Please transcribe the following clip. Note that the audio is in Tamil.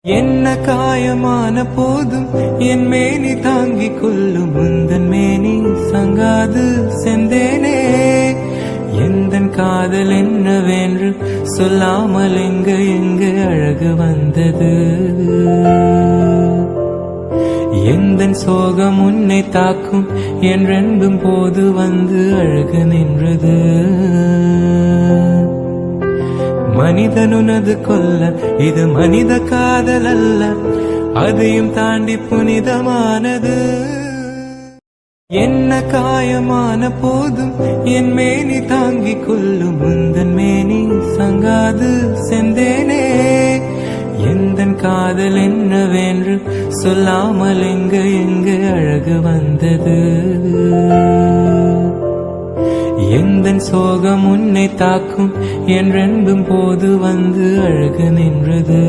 என்ன காயமான போதும் என் மேனி தாங்கிக் கொள்ளும் உந்தன் மேனி சங்காது செந்தேனே எந்தன் காதல் என்னவென்று சொல்லாமல் எங்கு அழகு வந்தது எந்தன் சோகம் உன்னை தாக்கும் என்றென்பும் போது வந்து அழகு நின்றது மனிதனுனது கொல்ல இது மனித காதல் அல்ல அதையும் தாண்டி புனிதமானது என்ன காயமான போதும் என் மேனி தாங்கிக் கொள்ளும் உந்தன் மேனி சங்காது செந்தேனே எந்தன் காதல் என்னவென்று சொல்லாமல் எங்கு அழகு வந்தது எந்தன் சோகம் உன்னை தாக்கும் என்றென்பும் போது வந்து அழகு நின்றது.